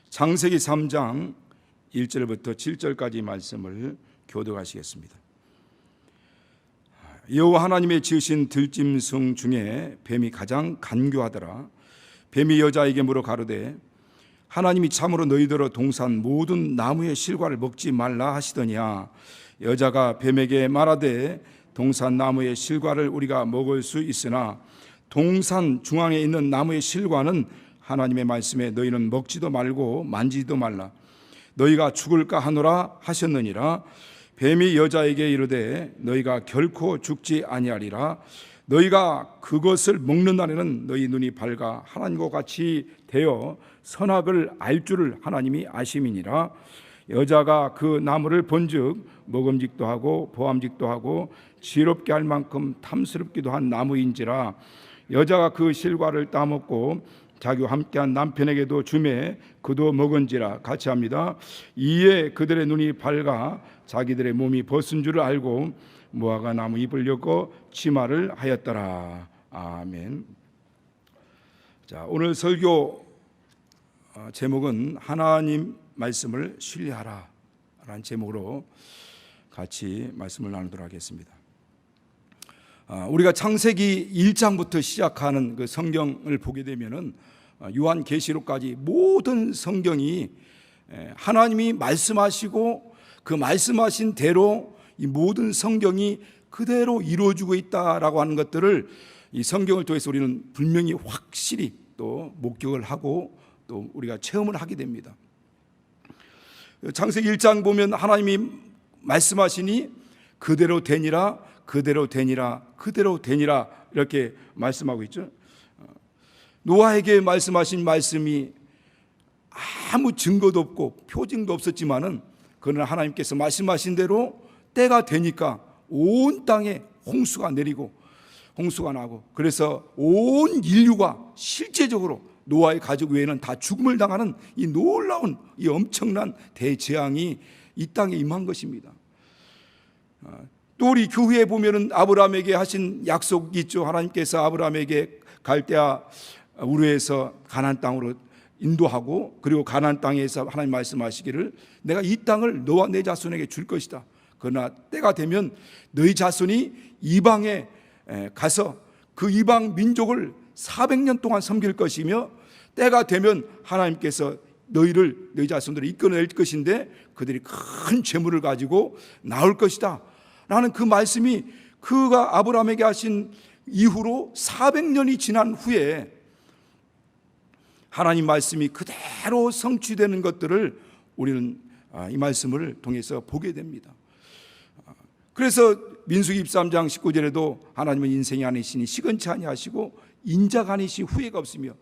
창세기 3장 1절부터 7절까지 말씀을 교독하시겠습니다. 여호와 하나님의 지으신 들짐승 중에 뱀이 가장 간교하더라. 뱀이 여자에게 물어 가로되 하나님이 참으로 너희더러 동산 모든 나무의 실과를 먹지 말라 하시더냐. 여자가 뱀에게 말하되 동산 나무의 실과를 우리가 먹을 수 있으나 동산 중앙에 있는 나무의 실과는 하나님의 말씀에 너희는 먹지도 말고 만지지도 말라. 너희가 죽을까 하노라 하셨느니라. 뱀이 여자에게 이르되 너희가 결코 죽지 아니하리라. 너희가 그것을 먹는 날에는 너희 눈이 밝아 하나님과 같이 되어 선악을 알 줄을 하나님이 아심이니라. 여자가 그 나무를 본즉 먹음직도 하고 보암직도 하고 지혜롭게 할 만큼 탐스럽기도 한 나무인지라. 여자가 그 실과를 따먹고 자기와 함께한 남편에게도 주매 그도 먹은지라. 같이 합니다. 이에 그들의 눈이 밝아 자기들의 몸이 벗은 줄을 알고 무화과 나무 잎을 엮어 치마를 하였더라. 아멘. 자, 오늘 설교 제목은 하나님 말씀을 신뢰하라 라는 제목으로 같이 말씀을 나누도록 하겠습니다. 우리가 창세기 1장부터 시작하는 그 성경을 보게 되면은 요한계시록까지 모든 성경이 하나님이 말씀하시고 그 말씀하신 대로 이 모든 성경이 그대로 이루어지고 있다라고 하는 것들을 이 성경을 통해서 우리는 분명히 확실히 또 목격을 하고 또 우리가 체험을 하게 됩니다. 창세기 1장 보면 하나님이 말씀하시니 그대로 되니라, 그대로 되니라, 그대로 되니라 이렇게 말씀하고 있죠. 노아에게 말씀하신 말씀이 아무 증거도 없고 표징도 없었지만은 그러나 하나님께서 말씀하신 대로 때가 되니까 온 땅에 홍수가 내리고 홍수가 나고 그래서 온 인류가 실제적으로 노아의 가족 외에는 다 죽음을 당하는 이 놀라운 이 엄청난 대재앙이 이 땅에 임한 것입니다. 또 우리 교회에 보면은 아브라함에게 하신 약속이 있죠. 하나님께서 아브라함에게 갈대아 우르에서 가나안 땅으로 인도하고 그리고 가나안 땅에서 하나님 말씀하시기를 내가 이 땅을 너와 내 자손에게 줄 것이다. 그러나 때가 되면 너희 자손이 이방에 가서 그 이방 민족을 400년 동안 섬길 것이며 때가 되면 하나님께서 너희 자손들을 이끌어낼 것인데 그들이 큰 재물을 가지고 나올 것이다 라는 그 말씀이 그가 아브라함에게 하신 이후로 400년이 지난 후에 하나님 말씀이 그대로 성취되는 것들을 우리는 이 말씀을 통해서 보게 됩니다. 그래서 민수기 23장 19절에도 하나님은 인생이 아니시니 시건치 아니하시고 인자가 아니시 후회가 없으며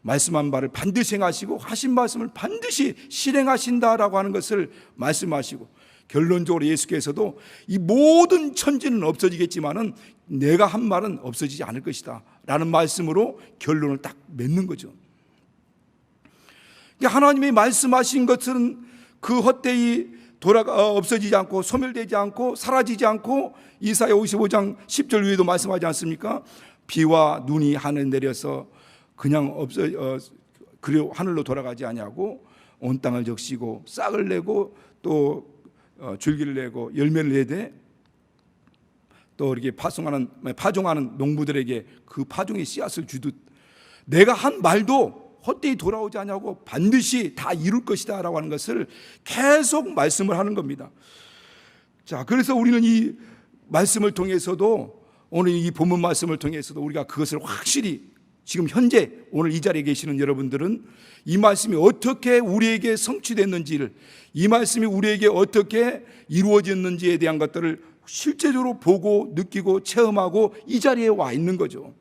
말씀한 바를 반드시 행하시고 하신 말씀을 반드시 실행하신다라고 하는 것을 말씀하시고 결론적으로 예수께서도 이 모든 천지는 없어지겠지만은 내가 한 말은 없어지지 않을 것이다 라는 말씀으로 결론을 딱 맺는 거죠. 하나님이 말씀하신 것은 그 헛되이 없어지지 않고 소멸되지 않고 사라지지 않고 이사야 55장 10절 위에도 말씀하지 않습니까? 비와 눈이 하늘에 내려서 그냥 그리고 하늘로 돌아가지 아니하고 온 땅을 적시고 싹을 내고 또 줄기를 내고 열매를 내되 또 이렇게 파종하는 농부들에게 그 파종의 씨앗을 주듯 내가 한 말도 헛되이 돌아오지 않냐고 반드시 다 이룰 것이다 라고 하는 것을 계속 말씀을 하는 겁니다. 자, 그래서 우리는 이 말씀을 통해서도 오늘 이 본문 말씀을 통해서도 우리가 그것을 확실히 지금 현재 오늘 이 자리에 계시는 여러분들은 이 말씀이 어떻게 우리에게 성취됐는지를 이 말씀이 우리에게 어떻게 이루어졌는지에 대한 것들을 실제적으로 보고 느끼고 체험하고 이 자리에 와 있는 거죠.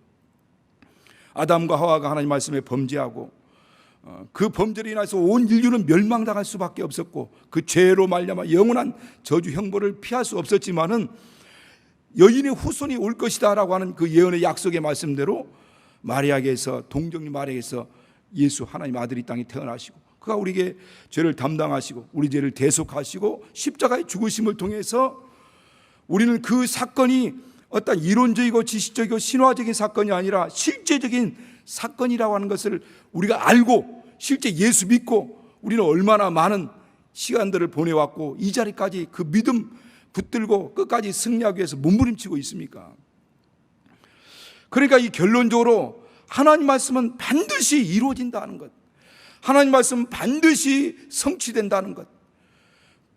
아담과 하와가 하나님 말씀에 범죄하고 그 범죄로 인해서 온 인류는 멸망당할 수밖에 없었고 그 죄로 말미암아 영원한 저주 형벌을 피할 수 없었지만은 여인의 후손이 올 것이다 라고 하는 그 예언의 약속의 말씀대로 마리아에게서 동정녀 마리아에게서 예수 하나님 아들이 땅에 태어나시고 그가 우리에게 죄를 담당하시고 우리 죄를 대속하시고 십자가의 죽으심을 통해서 우리는 그 사건이 어떤 이론적이고 지식적이고 신화적인 사건이 아니라 실제적인 사건이라고 하는 것을 우리가 알고 실제 예수 믿고 우리는 얼마나 많은 시간들을 보내왔고 이 자리까지 그 믿음 붙들고 끝까지 승리하기 위해서 몸부림치고 있습니까? 그러니까 이 결론적으로 하나님 말씀은 반드시 이루어진다는 것, 하나님 말씀은 반드시 성취된다는 것,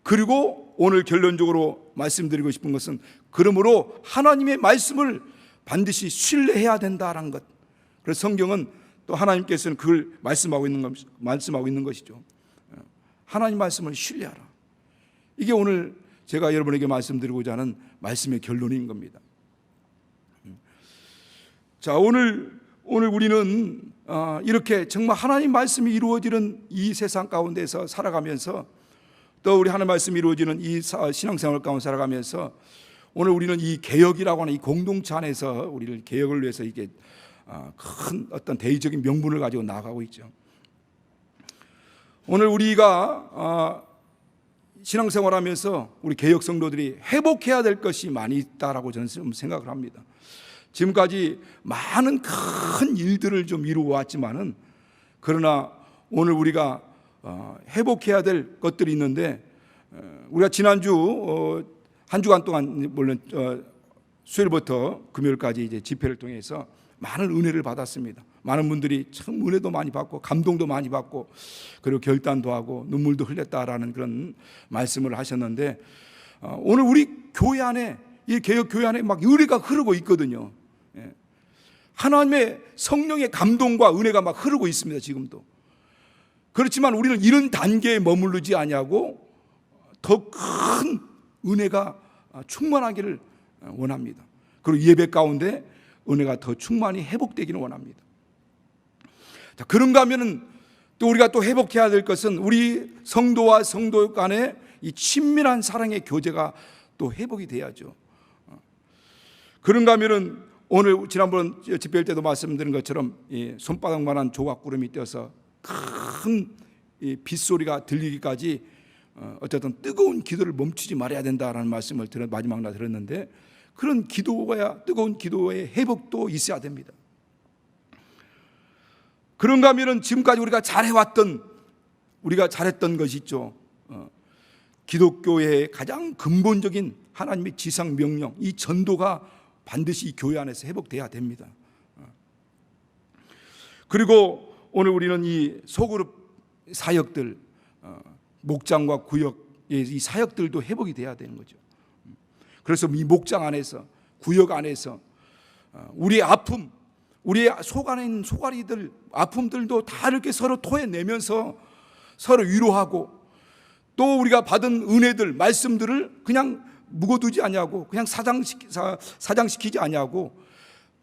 그리고 오늘 결론적으로 말씀드리고 싶은 것은 그러므로 하나님의 말씀을 반드시 신뢰해야 된다는 것. 그래서 성경은 또 하나님께서는 그걸 말씀하고 있는 것이죠. 하나님 말씀을 신뢰하라. 이게 오늘 제가 여러분에게 말씀드리고자 하는 말씀의 결론인 겁니다. 자, 오늘 우리는 이렇게 정말 하나님 말씀이 이루어지는 이 세상 가운데서 살아가면서, 또 우리 하나님 말씀이 이루어지는 이 신앙생활 가운데 살아가면서 오늘 우리는 이 개혁이라고 하는 이 공동체 안에서 우리를 개혁을 위해서 이게 큰 어떤 대의적인 명분을 가지고 나아가고 있죠. 오늘 우리가 신앙생활하면서 우리 개혁 성도들이 회복해야 될 것이 많이 있다라고 저는 생각을 합니다. 지금까지 많은 큰 일들을 좀 이루어왔지만은, 그러나 오늘 우리가 회복해야 될 것들이 있는데, 우리가 지난주 한 주간 동안 물론 수요일부터 금요일까지 이제 집회를 통해서 많은 은혜를 받았습니다. 많은 분들이 참 은혜도 많이 받고 감동도 많이 받고 그리고 결단도 하고 눈물도 흘렸다라는 그런 말씀을 하셨는데, 오늘 우리 교회 안에, 이 개혁 교회 안에 막 은혜가 흐르고 있거든요. 하나님의 성령의 감동과 은혜가 막 흐르고 있습니다, 지금도. 그렇지만 우리는 이런 단계에 머무르지 아니하고 더 큰 은혜가 충만하기를 원합니다. 그리고 예배 가운데 은혜가 더 충만히 회복되기를 원합니다. 자, 그런가 하면은 또 우리가 또 회복해야 될 것은 우리 성도와 성도 간의 이 친밀한 사랑의 교제가 또 회복이 돼야죠. 그런가 하면은 오늘 지난번 집회할 때도 말씀드린 것처럼 이 손바닥만한 조각구름이 떼어서 큰 빗소리가 들리기까지 어쨌든 뜨거운 기도를 멈추지 말아야 된다라는 말씀을 마지막 날 들었는데, 그런 기도가, 뜨거운 기도의 회복도 있어야 됩니다. 그런가 하면은 지금까지 우리가 잘했던 것이 있죠. 기독교의 가장 근본적인 하나님의 지상 명령, 이 전도가 반드시 이 교회 안에서 회복돼야 됩니다. 그리고 오늘 우리는 이 소그룹 사역들, 목장과 구역의 이 사역들도 회복이 돼야 되는 거죠. 그래서 이 목장 안에서, 구역 안에서 우리의 아픔, 우리의 속 안에 있는 소가리들, 아픔들도 다 이렇게 서로 토해내면서 서로 위로하고, 또 우리가 받은 은혜들, 말씀들을 그냥 묵어두지 아니하고 그냥 사장시키지 아니하고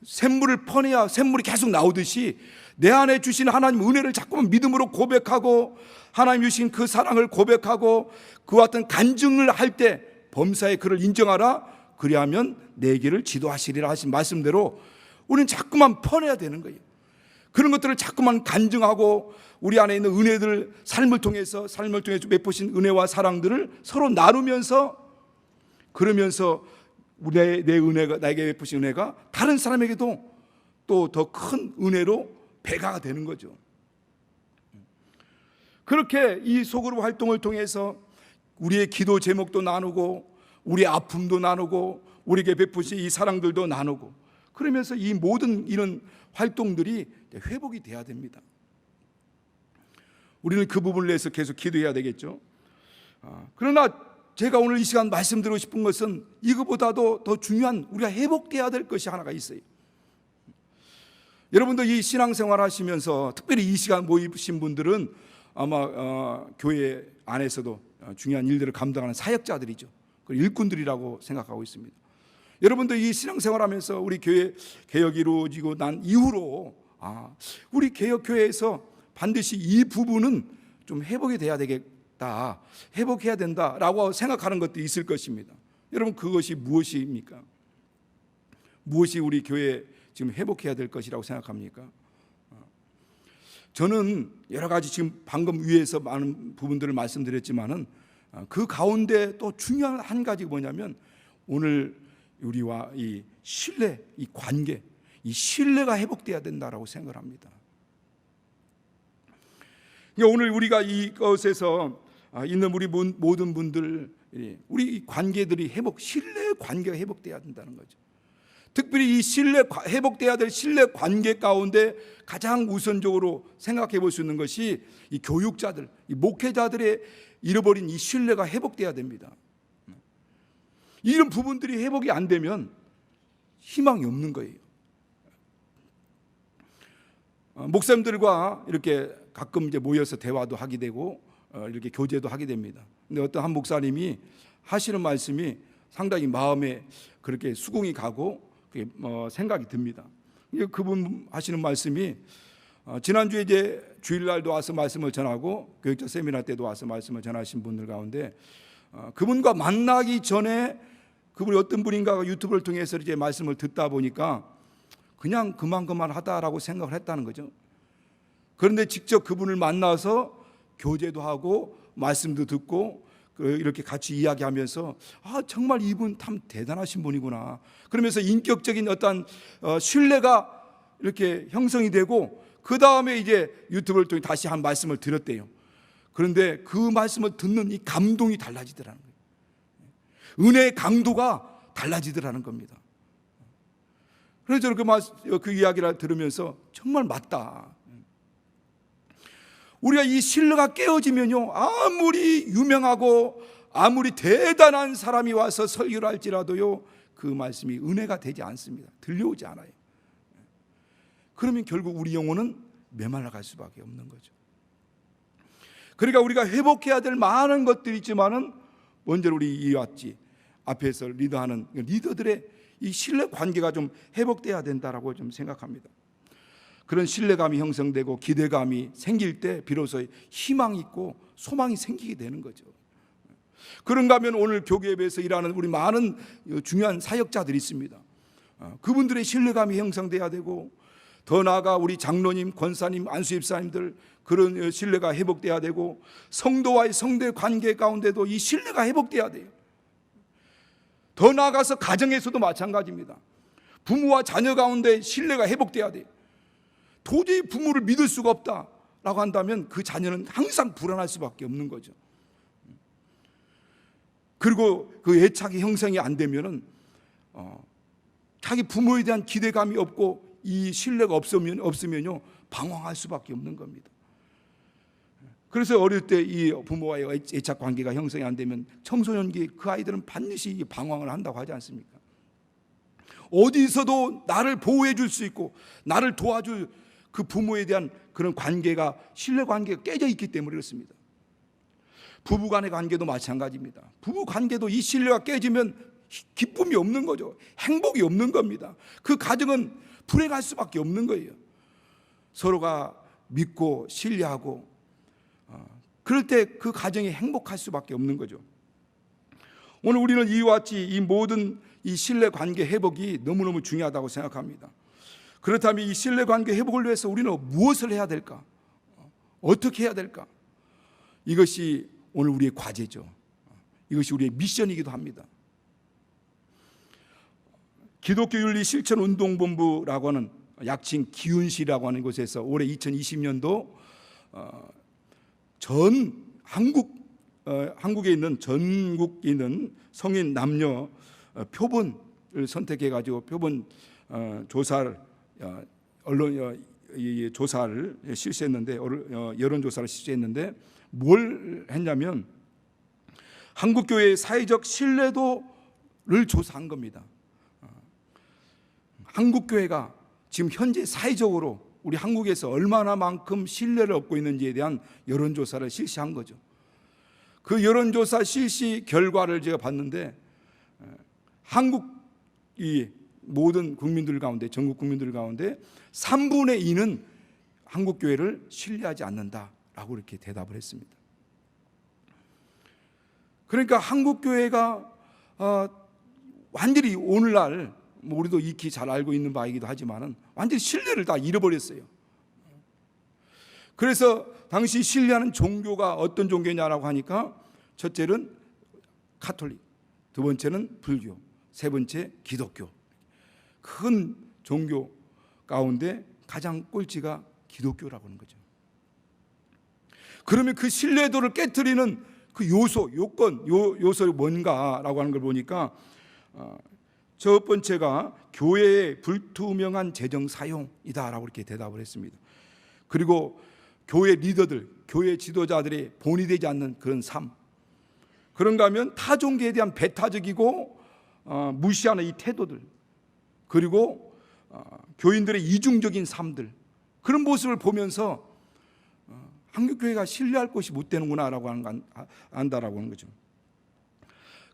샘물을 퍼내야 샘물이 계속 나오듯이 내 안에 주신 하나님 은혜를 자꾸만 믿음으로 고백하고 하나님 주신 그 사랑을 고백하고 그와 같은 간증을 할 때 범사에 그를 인정하라, 그리하면 내 길을 지도하시리라 하신 말씀대로 우리는 자꾸만 퍼내야 되는 거예요. 그런 것들을 자꾸만 간증하고 우리 안에 있는 은혜들, 삶을 통해서 베푸신 은혜와 사랑들을 서로 나누면서, 그러면서 내 은혜가, 나에게 베푸신 은혜가 다른 사람에게도 또 더 큰 은혜로 배가가 되는 거죠. 그렇게 이 소그룹 활동을 통해서 우리의 기도 제목도 나누고 우리의 아픔도 나누고 우리에게 베푸신 이 사랑들도 나누고, 그러면서 이 모든 이런 활동들이 회복이 돼야 됩니다. 우리는 그 부분을 위해서 계속 기도해야 되겠죠. 그러나 제가 오늘 이 시간 말씀드리고 싶은 것은 이거보다도 더 중요한, 우리가 회복돼야 될 것이 하나가 있어요. 여러분도 이 신앙생활 하시면서 특별히 이 시간 모이신 분들은 아마 교회 안에서도 중요한 일들을 감당하는 사역자들이죠. 일꾼들이라고 생각하고 있습니다. 여러분도 이 신앙생활하면서 우리 교회 개혁이 이루어지고 난 이후로 우리 개혁교회에서 반드시 이 부분은 좀 회복이 돼야 되겠다, 회복해야 된다라고 생각하는 것도 있을 것입니다. 여러분, 그것이 무엇입니까? 무엇이 우리 교회에 지금 회복해야 될 것이라고 생각합니까? 저는 여러 가지 지금 방금 위에서 많은 부분들을 말씀드렸지만은 그 가운데 또 중요한 한 가지가 뭐냐면 오늘 우리와 이 신뢰, 이 관계, 이 신뢰가 회복돼야 된다라고 생각을 합니다. 그러니까 오늘 우리가 이것에서 있는 우리 모든 분들, 우리 관계들이 신뢰 관계가 회복돼야 된다는 거죠. 특별히 이 회복돼야 될 신뢰 관계 가운데 가장 우선적으로 생각해 볼 수 있는 것이 이 교육자들, 이 목회자들의 잃어버린 이 신뢰가 회복돼야 됩니다. 이런 부분들이 회복이 안 되면 희망이 없는 거예요. 목사님들과 이렇게 가끔 이제 모여서 대화도 하게 되고 이렇게 교제도 하게 됩니다. 근데 어떤 한 목사님이 하시는 말씀이 상당히 마음에 그렇게 수긍이 가고 생각이 듭니다. 그분 하시는 말씀이 지난주에 이제 주일날도 와서 말씀을 전하고 교육자 세미나 때도 와서 말씀을 전하신 분들 가운데 그분과 만나기 전에 그분이 어떤 분인가가 유튜브를 통해서 이제 말씀을 듣다 보니까 그냥 그만하다라고 생각을 했다는 거죠. 그런데 직접 그분을 만나서 교제도 하고 말씀도 듣고 이렇게 같이 이야기하면서 정말 이분 참 대단하신 분이구나. 그러면서 인격적인 어떤 신뢰가 이렇게 형성이 되고 그 다음에 이제 유튜브를 통해 다시 한 말씀을 들었대요. 그런데 그 말씀을 듣는 이 감동이 달라지더라는 거예요. 은혜의 강도가 달라지더라는 겁니다. 그래서 그 이야기를 들으면서 정말 맞다. 우리가 이 신뢰가 깨어지면요, 아무리 유명하고 아무리 대단한 사람이 와서 설교를 할지라도요, 그 말씀이 은혜가 되지 않습니다. 들려오지 않아요. 그러면 결국 우리 영혼은 메말라갈 수밖에 없는 거죠. 그러니까 우리가 회복해야 될 많은 것들이 있지만은 먼저 우리 이왔지 앞에서 리더하는 리더들의 이 신뢰 관계가 좀 회복돼야 된다라고 좀 생각합니다. 그런 신뢰감이 형성되고 기대감이 생길 때 비로소 희망이 있고 소망이 생기게 되는 거죠. 그런가 하면 오늘 교계에서 일하는 우리 많은 중요한 사역자들이 있습니다. 그분들의 신뢰감이 형성돼야 되고 더 나아가 우리 장로님, 권사님, 안수집사님들 그런 신뢰가 회복돼야 되고 성도와의 성도의 관계 가운데도 이 신뢰가 회복돼야 돼요. 더 나아가서 가정에서도 마찬가지입니다. 부모와 자녀 가운데 신뢰가 회복돼야 돼요. 도저히 부모를 믿을 수가 없다라고 한다면 그 자녀는 항상 불안할 수밖에 없는 거죠. 그리고 그 애착이 형성이 안 되면은 자기 부모에 대한 기대감이 없고 이 신뢰가 없으면요 방황할 수밖에 없는 겁니다. 그래서 어릴 때 이 부모와의 애착 관계가 형성이 안 되면 청소년기 그 아이들은 반드시 방황을 한다고 하지 않습니까? 어디서도 나를 보호해 줄 수 있고 나를 도와줄 그 부모에 대한 그런 관계가 신뢰 관계가 깨져 있기 때문에 그렇습니다. 부부 간의 관계도 마찬가지입니다. 부부 관계도 이 신뢰가 깨지면 기쁨이 없는 거죠. 행복이 없는 겁니다. 그 가정은 불행할 수밖에 없는 거예요. 서로가 믿고 신뢰하고 그럴 때 그 가정이 행복할 수밖에 없는 거죠. 오늘 우리는 이와 같이 이 모든 이 신뢰 관계 회복이 너무너무 중요하다고 생각합니다. 그렇다면 이 신뢰 관계 회복을 위해서 우리는 무엇을 해야 될까? 어떻게 해야 될까? 이것이 오늘 우리의 과제죠. 이것이 우리의 미션이기도 합니다. 기독교 윤리 실천 운동본부라고 하는 약칭 기윤시라고 하는 곳에서 올해 2020년도 전 한국에 있는 전국에 있는 성인 남녀 표본을 선택해 가지고 표본 조사를 언론 조사를 실시했는데 여론 조사를 실시했는데 뭘 했냐면 한국 교회의 사회적 신뢰도를 조사한 겁니다. 한국 교회가 지금 현재 사회적으로 우리 한국에서 얼마나만큼 신뢰를 얻고 있는지에 대한 여론조사를 실시한 거죠. 그 여론조사 실시 결과를 제가 봤는데 한국 이 모든 국민들 가운데 전국 국민들 가운데 3분의 2는 한국 교회를 신뢰하지 않는다라고 이렇게 대답을 했습니다. 그러니까 한국 교회가 완전히 오늘날 우리도 익히 잘 알고 있는 바이기도 하지만은 완전히 신뢰를 다 잃어버렸어요. 그래서 당시 신뢰하는 종교가 어떤 종교냐라고 하니까 첫째는 가톨릭, 두 번째는 불교, 세 번째 기독교. 큰 종교 가운데 가장 꼴찌가 기독교라고 하는 거죠. 그러면 그 신뢰도를 깨트리는 그 요소가 뭔가라고 하는 걸 보니까 첫 번째가 교회의 불투명한 재정 사용이다라고 이렇게 대답을 했습니다. 그리고 교회 리더들, 교회 지도자들의 본이 되지 않는 그런 삶. 그런가 하면 타 종교에 대한 배타적이고 무시하는 이 태도들, 그리고 교인들의 이중적인 삶들, 그런 모습을 보면서 한국교회가 신뢰할 것이 못 되는구나라고 안다라고 하는 거죠.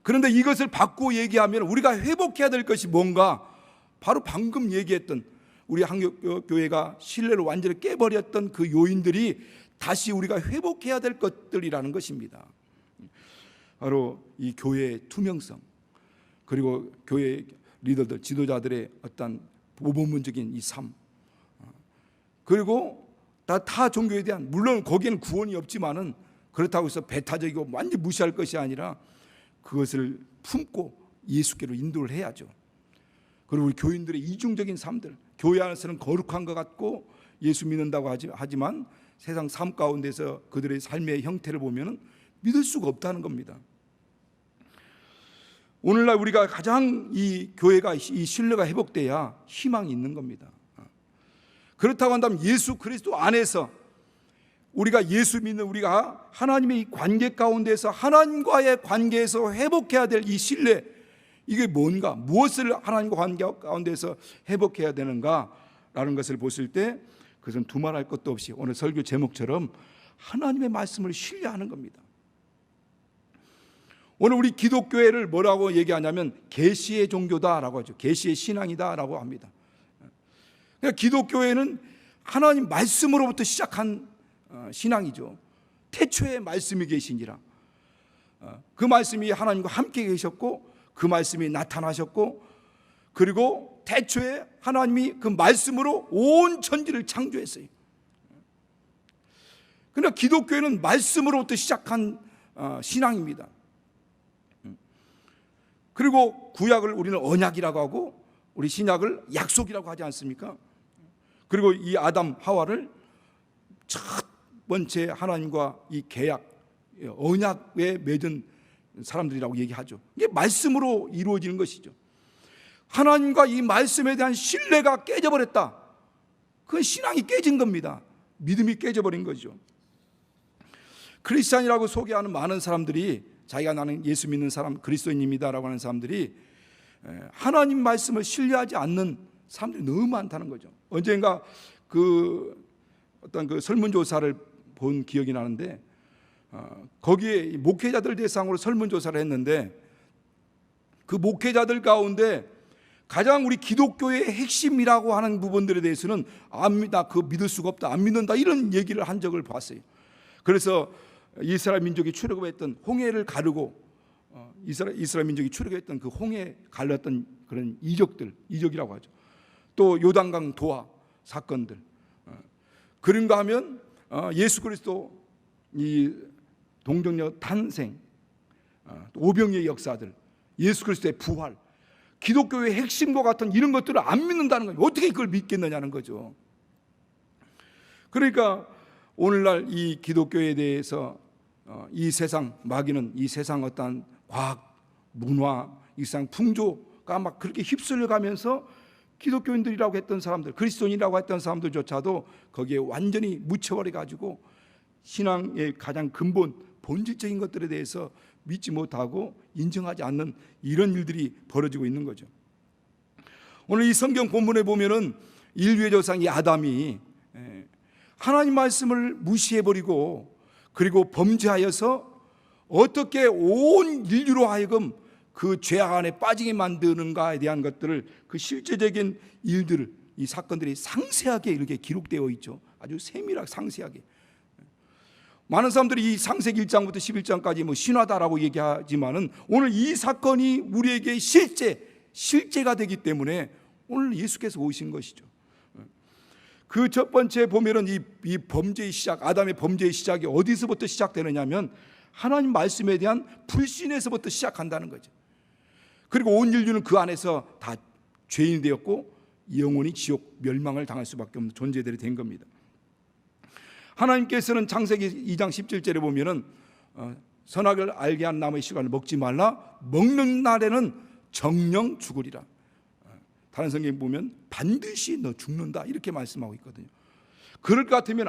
그런데 이것을 바꾸어 얘기하면 우리가 회복해야 될 것이 뭔가, 바로 방금 얘기했던 우리 한국교회가 신뢰를 완전히 깨버렸던 그 요인들이 다시 우리가 회복해야 될 것들이라는 것입니다. 바로 이 교회의 투명성, 그리고 교회 리더들, 지도자들의 어떤 모범적인 이 삶, 그리고 타 종교에 대한, 물론 거기에는 구원이 없지만은 그렇다고 해서 배타적이고 완전히 무시할 것이 아니라 그것을 품고 예수께로 인도를 해야죠. 그리고 우리 교인들의 이중적인 삶들, 교회 안에서는 거룩한 것 같고 예수 믿는다고 하지만 세상 삶 가운데서 그들의 삶의 형태를 보면 믿을 수가 없다는 겁니다. 오늘날 우리가 가장 이 교회가 이 신뢰가 회복돼야 희망이 있는 겁니다. 그렇다고 한다면 예수 그리스도 안에서 우리가 예수 믿는 우리가 하나님의 이 관계 가운데서, 하나님과의 관계에서 회복해야 될 이 신뢰, 이게 뭔가, 무엇을 하나님과 관계 가운데서 회복해야 되는가라는 것을 보실 때 그것은 두말할 것도 없이 오늘 설교 제목처럼 하나님의 말씀을 신뢰하는 겁니다. 오늘 우리 기독교회를 뭐라고 얘기하냐면 계시의 종교다라고 하죠. 계시의 신앙이다라고 합니다. 그러니까 기독교회는 하나님 말씀으로부터 시작한 신앙이죠. 태초에 말씀이 계시니라. 그 말씀이 하나님과 함께 계셨고 그 말씀이 나타나셨고, 그리고 태초에 하나님이 그 말씀으로 온 천지를 창조했어요. 그러니까 기독교회는 말씀으로부터 시작한 신앙입니다. 그리고 구약을 우리는 언약이라고 하고 우리 신약을 약속이라고 하지 않습니까? 그리고 이 아담 하와를 첫 번째 하나님과 이 계약, 언약에 맺은 사람들이라고 얘기하죠. 이게 말씀으로 이루어지는 것이죠. 하나님과 이 말씀에 대한 신뢰가 깨져버렸다. 그 신앙이 깨진 겁니다. 믿음이 깨져버린 거죠. 크리스찬이라고 소개하는 많은 사람들이 자기가 나는 예수 믿는 사람, 그리스도인입니다라고 하는 사람들이 하나님 말씀을 신뢰하지 않는 사람들이 너무 많다는 거죠. 언젠가 어떤 그 설문조사를 본 기억이 나는데, 거기에 목회자들 대상으로 설문조사를 했는데 그 목회자들 가운데 가장 우리 기독교의 핵심이라고 하는 부분들에 대해서는 나 그거 믿을 수가 없다, 안 믿는다, 이런 얘기를 한 적을 봤어요. 그래서 이스라엘 민족이 출애굽했던 홍해를 가르고 이스라엘 민족이 출애굽했던 그 홍해 갈랐던 그런 이적이라고 하죠. 또 요단강 도하 사건들, 그런가 하면 예수 그리스도 이 동정녀 탄생, 오병이의 역사들, 예수 그리스도의 부활, 기독교의 핵심과 같은 이런 것들을 안 믿는다는 거예요. 어떻게 그걸 믿겠느냐는 거죠. 그러니까 오늘날 이 기독교에 대해서 이 세상 마귀는 이 세상 어떤 과학, 문화, 이 세상 풍조가 막 그렇게 휩쓸려 가면서 기독교인들이라고 했던 사람들, 그리스도인이라고 했던 사람들조차도 거기에 완전히 묻혀버려 가지고 신앙의 가장 근본, 본질적인 것들에 대해서 믿지 못하고 인정하지 않는 이런 일들이 벌어지고 있는 거죠. 오늘 이 성경 본문에 보면은 인류의 조상 이 아담이 하나님 말씀을 무시해버리고 그리고 범죄하여서 어떻게 온 인류로 하여금 그 죄악 안에 빠지게 만드는가에 대한 것들을, 그 실제적인 일들을, 이 사건들이 상세하게 이렇게 기록되어 있죠. 아주 세밀하게 상세하게. 많은 사람들이 이 창세기 1장부터 11장까지 뭐 신화다라고 얘기하지만은 오늘 이 사건이 우리에게 실제가 되기 때문에 오늘 예수께서 오신 것이죠. 그 첫 번째 보면은 이 범죄의 시작, 아담의 범죄의 시작이 어디서부터 시작되느냐면 하나님 말씀에 대한 불신에서부터 시작한다는 거죠. 그리고 온 인류는 그 안에서 다 죄인이 되었고 영원히 지옥 멸망을 당할 수밖에 없는 존재들이 된 겁니다. 하나님께서는 창세기 2장 17절에 보면은 선악을 알게 한 나무의 씨과를 먹지 말라, 먹는 날에는 정령 죽으리라. 다른 성경에 보면 반드시 너 죽는다 이렇게 말씀하고 있거든요. 그럴 것 같으면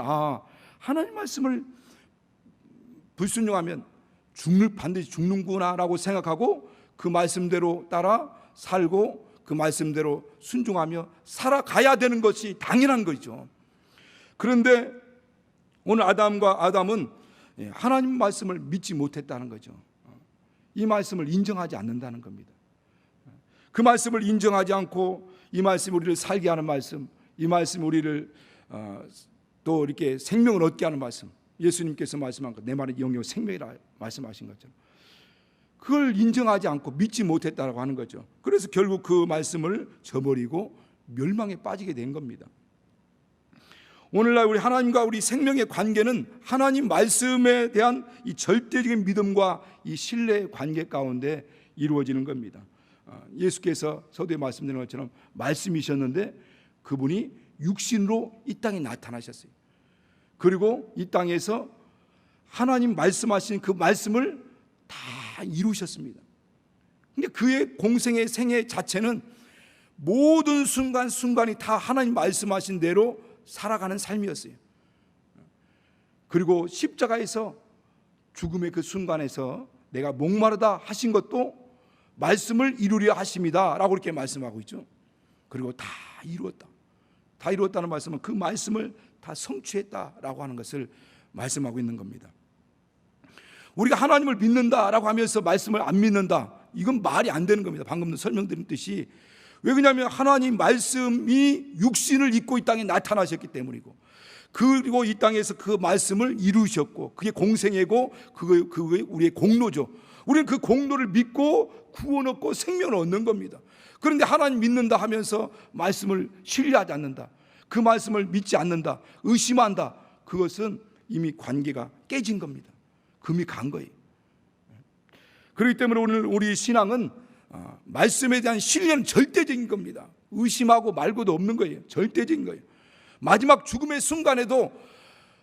하나님 말씀을 불순종하면 반드시 죽는구나라고 생각하고 그 말씀대로 따라 살고 그 말씀대로 순종하며 살아가야 되는 것이 당연한 거죠. 그런데 오늘 아담은 하나님 말씀을 믿지 못했다는 거죠. 이 말씀을 인정하지 않는다는 겁니다. 그 말씀을 인정하지 않고 이 말씀이 우리를 살게 하는 말씀, 이 말씀이 우리를 또 이렇게 생명을 얻게 하는 말씀, 예수님께서 말씀한 것, 내 말은 영영 생명이라 말씀하신 것처럼 그걸 인정하지 않고 믿지 못했다고 하는 거죠. 그래서 결국 그 말씀을 저버리고 멸망에 빠지게 된 겁니다. 오늘날 우리 하나님과 우리 생명의 관계는 하나님 말씀에 대한 이 절대적인 믿음과 이 신뢰의 관계 가운데 이루어지는 겁니다. 예수께서 서두에 말씀드린 것처럼 말씀이셨는데 그분이 육신으로 이 땅에 나타나셨어요. 그리고 이 땅에서 하나님 말씀하신 그 말씀을 다 이루셨습니다. 그러니까 그의 공생의 생애 자체는 모든 순간순간이 다 하나님 말씀하신 대로 살아가는 삶이었어요. 그리고 십자가에서 죽음의 그 순간에서 내가 목마르다 하신 것도 말씀을 이루려 하십니다 라고 이렇게 말씀하고 있죠. 그리고 다 이루었다. 다 이루었다는 말씀은 그 말씀을 다 성취했다라고 하는 것을 말씀하고 있는 겁니다. 우리가 하나님을 믿는다라고 하면서 말씀을 안 믿는다, 이건 말이 안 되는 겁니다. 방금 설명드렸듯이. 왜 그러냐면 하나님 말씀이 육신을 입고 이 땅에 나타나셨기 때문이고, 그리고 이 땅에서 그 말씀을 이루셨고, 그게 공생애고 그게 우리의 공로죠. 우리는 그 공로를 믿고 구원 얻고 생명을 얻는 겁니다. 그런데 하나님 믿는다 하면서 말씀을 신뢰하지 않는다, 그 말씀을 믿지 않는다, 의심한다, 그것은 이미 관계가 깨진 겁니다. 금이 간 거예요. 그렇기 때문에 오늘 우리 신앙은 말씀에 대한 신뢰는 절대적인 겁니다. 의심하고 말고도 없는 거예요. 절대적인 거예요. 마지막 죽음의 순간에도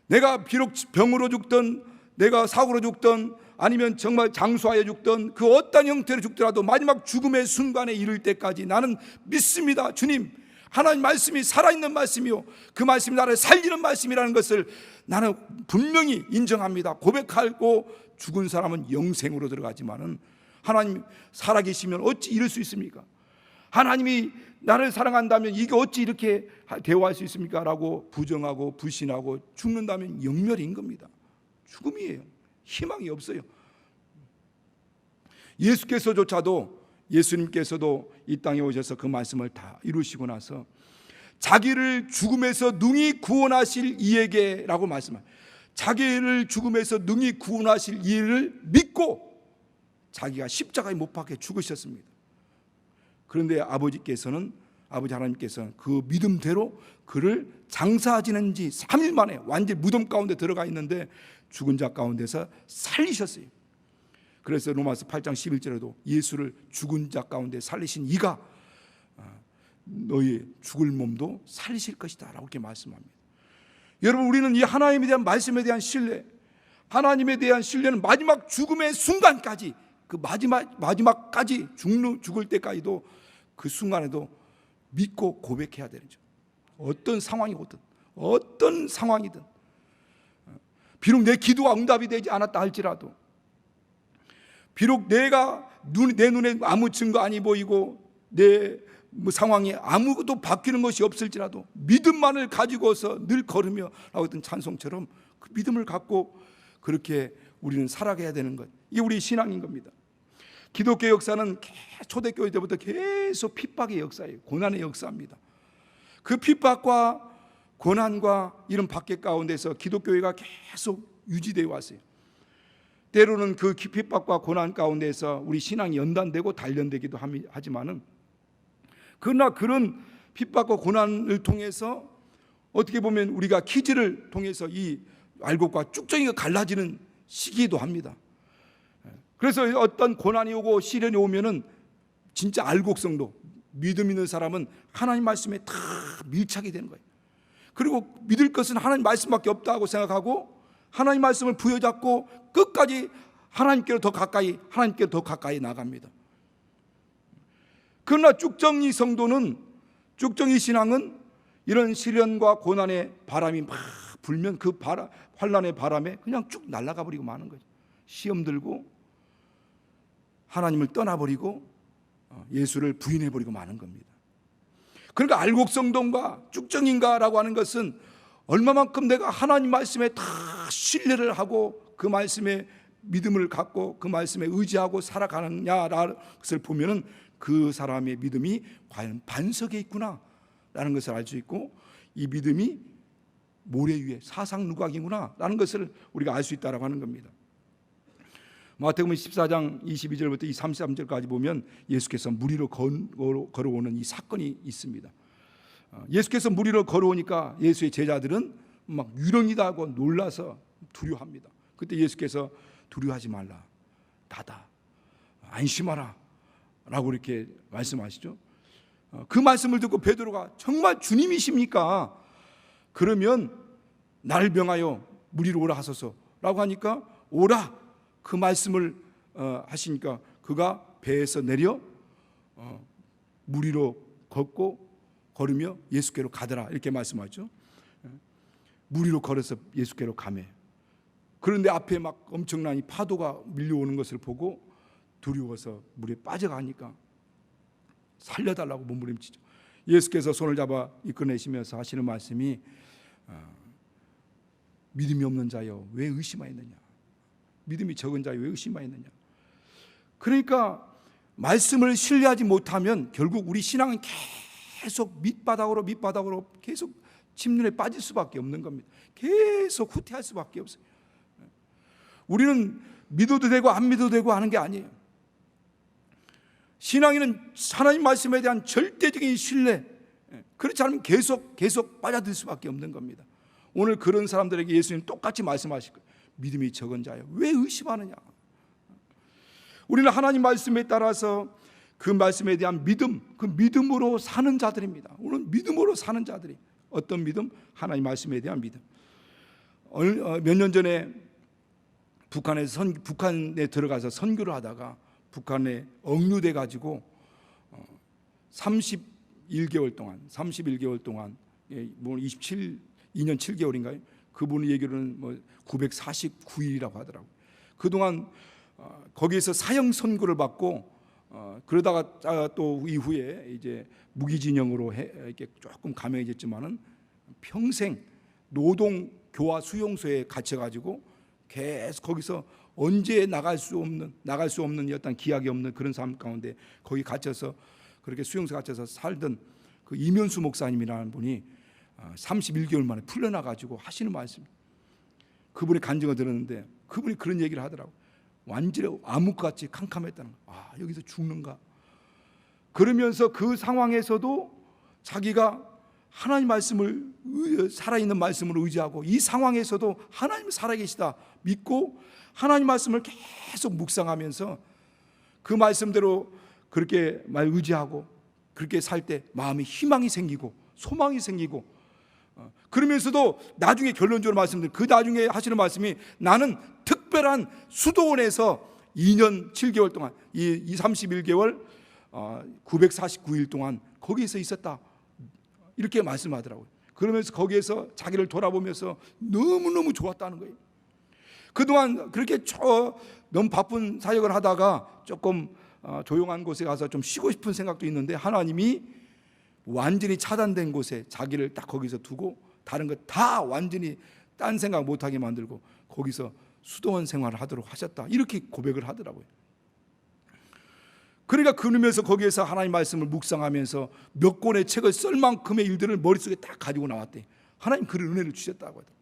내가 비록 병으로 죽든 내가 사고로 죽든 아니면 정말 장수하여 죽든 그 어떤 형태로 죽더라도 마지막 죽음의 순간에 이를 때까지 나는 믿습니다. 주님, 하나님 말씀이 살아있는 말씀이요, 그 말씀이 나를 살리는 말씀이라는 것을 나는 분명히 인정합니다. 고백하고 죽은 사람은 영생으로 들어가지만은 하나님 살아계시면 어찌 이럴 수 있습니까? 하나님이 나를 사랑한다면 이게 어찌 이렇게 대화할 수 있습니까? 라고 부정하고 불신하고 죽는다면 영멸인 겁니다. 죽음이에요. 희망이 없어요. 예수님께서도 이 땅에 오셔서 그 말씀을 다 이루시고 나서 자기를 죽음에서 능히 구원하실 이에게 라고 말씀합니다. 자기를 죽음에서 능히 구원하실 이를 믿고 자기가 십자가에 못 박혀 죽으셨습니다. 그런데 아버지 하나님께서는 그 믿음대로 그를 장사 지낸 지 3일 만에 완전히 무덤 가운데 들어가 있는데 죽은 자 가운데서 살리셨어요. 그래서 로마서 8장 11절에도 예수를 죽은 자 가운데 살리신 이가 너희 죽을 몸도 살리실 것이다 라고 이렇게 말씀합니다. 여러분, 우리는 이 하나님에 대한 말씀에 대한 신뢰, 하나님에 대한 신뢰는 마지막 죽음의 순간까지, 그 마지막까지 죽을 때까지도 그 순간에도 믿고 고백해야 되죠. 어떤 상황이든 비록 내 기도가 응답이 되지 않았다 할지라도, 비록 내 눈에 아무 증거 아니 보이고 내 상황이 아무것도 바뀌는 것이 없을지라도 믿음만을 가지고서 늘 걸으며 라고 했던 찬송처럼 그 믿음을 갖고 그렇게 우리는 살아가야 되는 것, 이게 우리 신앙인 겁니다. 기독교 역사는 초대교회 때부터 계속 핍박의 역사예요. 고난의 역사입니다. 그 핍박과 고난과 이런 박해 가운데서 기독교회가 계속 유지되어 왔어요. 때로는 그 핍박과 고난 가운데서 우리 신앙이 연단되고 단련되기도 하지만은, 그러나 그런 핍박과 고난을 통해서 어떻게 보면 우리가 키즈를 통해서 이 알곡과 쭉정이가 갈라지는 시기도 합니다. 그래서 어떤 고난이 오고 시련이 오면은 진짜 알곡성도, 믿음 있는 사람은 하나님 말씀에 다 밀착이 되는 거예요. 그리고 믿을 것은 하나님 말씀밖에 없다고 생각하고 하나님 말씀을 부여잡고 끝까지 하나님께로 더 가까이 나갑니다. 그러나 쭉정이 성도는, 쭉정이 신앙은 이런 시련과 고난의 바람이 막 불면 그 환난의 바람에 그냥 쭉 날아가 버리고 마는 거죠. 시험 들고 하나님을 떠나버리고 예수를 부인해버리고 마는 겁니다. 그러니까 알곡성도인가 쭉정인가라고 하는 것은 얼마만큼 내가 하나님 말씀에 다 신뢰를 하고 그 말씀에 믿음을 갖고 그 말씀에 의지하고 살아가느냐라는 것을 보면은 그 사람의 믿음이 과연 반석에 있구나라는 것을 알 수 있고, 이 믿음이 모래 위에 사상누각이구나라는 것을 우리가 알 수 있다라고 하는 겁니다. 마태복음 14장 22절부터 이 33절까지 보면 예수께서 물 위로 걸어오는 이 사건이 있습니다. 예수께서 물 위로 걸어오니까 예수의 제자들은 막 유령이다 하고 놀라서 두려워합니다. 그때 예수께서 두려워하지 말라, 나다, 안심하라 라고 이렇게 말씀하시죠. 그 말씀을 듣고 베드로가 정말 주님이십니까? 그러면 나를 명하여 물 위로 오라 하소서 라고 하니까 오라, 그 말씀을 하시니까 그가 배에서 내려 물 위로 걸으며 예수께로 가더라 이렇게 말씀하죠. 물 위로 걸어서 예수께로 가매. 그런데 앞에 막 엄청난 파도가 밀려오는 것을 보고 두려워서 물에 빠져가니까 살려달라고 몸부림치죠. 예수께서 손을 잡아 이끌어내시면서 하시는 말씀이 믿음이 없는 자여 왜 의심하였느냐, 믿음이 적은 자여 왜 의심하였느냐. 그러니까 말씀을 신뢰하지 못하면 결국 우리 신앙은 계속 밑바닥으로 계속 침륜에 빠질 수밖에 없는 겁니다. 계속 후퇴할 수밖에 없어요. 우리는 믿어도 되고 안 믿어도 되고 하는 게 아니에요. 신앙인은 하나님 말씀에 대한 절대적인 신뢰, 그렇지 않으면 계속 빠져들 수밖에 없는 겁니다. 오늘 그런 사람들에게 예수님 똑같이 말씀하실 거예요. 믿음이 적은 자여 왜 의심하느냐. 우리는 하나님 말씀에 따라서 그 말씀에 대한 믿음, 그 믿음으로 사는 자들입니다. 오늘 믿음으로 사는 자들이 어떤 믿음? 하나님 말씀에 대한 믿음. 몇 년 전에 북한에 들어가서 선교를 하다가 북한에 억류돼 가지고 31개월 동안 2년 7개월인가요? 그분 얘기로는 949일이라고 하더라고요. 그동안 거기에서 사형 선고를 받고 그러다가 또 이후에 이제 무기징역으로 이렇게 조금 감형해졌지만은 평생 노동 교화 수용소에 갇혀가지고 계속 거기서 언제 나갈 수 없는 어떤 기약이 없는 그런 삶 가운데 거기 갇혀서 그렇게 수용소 갇혀서 살던 그 이면수 목사님이라는 분이 31개월 만에 풀려나가지고 하시는 말씀, 그분의 간증을 들었는데 그분이 그런 얘기를 하더라고요. 완전히 암흑같이 캄캄했다는 거예요. 여기서 죽는가. 그러면서 그 상황에서도 자기가 하나님 말씀을, 살아있는 말씀을 의지하고 이 상황에서도 하나님 살아계시다 믿고 하나님 말씀을 계속 묵상하면서 그 말씀대로 그렇게 의지하고 그렇게 살 때 마음에 희망이 생기고 소망이 생기고, 그러면서도 나중에 결론적으로 말씀드린 그 나중에 하시는 말씀이 나는 특별한 수도원에서 2년 7개월 동안 31개월 949일 동안 거기에서 있었다 이렇게 말씀하더라고요. 그러면서 거기에서 자기를 돌아보면서 너무너무 좋았다는 거예요. 그동안 그렇게 너무 바쁜 사역을 하다가 조금 조용한 곳에 가서 좀 쉬고 싶은 생각도 있는데 하나님이 완전히 차단된 곳에 자기를 딱 거기서 두고 다른 것 다 완전히 딴 생각 못하게 만들고 거기서 수도원 생활을 하도록 하셨다 이렇게 고백을 하더라고요. 그러니까 그러면서 거기에서 하나님 말씀을 묵상하면서 몇 권의 책을 쓸 만큼의 일들을 머릿속에 딱 가지고 나왔대. 하나님 그런 은혜를 주셨다고 하더라고요.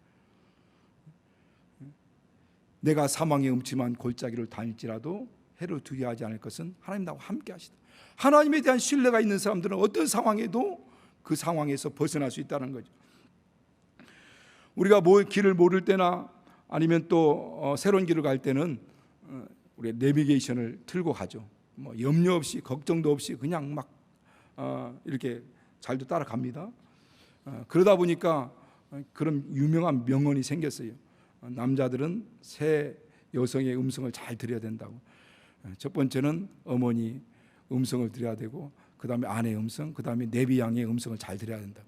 내가 사망의 음침한 골짜기를 다닐지라도 해를 두려워하지 않을 것은 하나님 나와 함께 하시다. 하나님에 대한 신뢰가 있는 사람들은 어떤 상황에도 그 상황에서 벗어날 수 있다는 거죠. 우리가 길을 모를 때나 아니면 또 새로운 길을 갈 때는 우리 내비게이션을 틀고 가죠. 염려 없이 걱정도 없이 그냥 막 이렇게 잘도 따라갑니다. 그러다 보니까 그런 유명한 명언이 생겼어요. 남자들은 새 여성의 음성을 잘 들어야 된다고. 첫 번째는 어머니 음성을 들어야 되고, 그 다음에 아내의 음성, 그 다음에 내비 양의 음성을 잘 들어야 된다.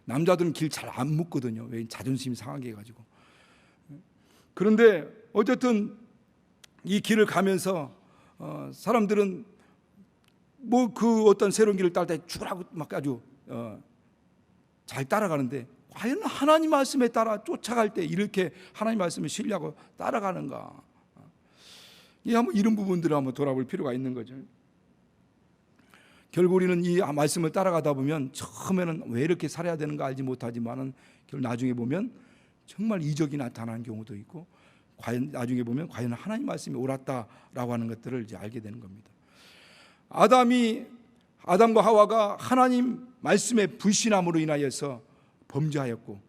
남자들은 길 잘 안 묻거든요. 왜? 자존심이 상하게 해가지고. 그런데 어쨌든 이 길을 가면서 사람들은 뭐 그 어떤 새로운 길을 따라 죽으라고 막 아주 잘 따라가는데, 과연 하나님 말씀에 따라 쫓아갈 때 이렇게 하나님 말씀을 신뢰하고 따라가는가? 한번 이런 부분들을 한번 돌아볼 필요가 있는 거죠. 결국 우리는 이 말씀을 따라가다 보면 처음에는 왜 이렇게 살아야 되는가 알지 못하지만은 나중에 보면 정말 이적이 나타나는 경우도 있고, 과연 나중에 보면 과연 하나님 말씀이 옳았다라고 하는 것들을 이제 알게 되는 겁니다. 아담과 하와가 하나님 말씀에 불신함으로 인하여서 범죄하였고,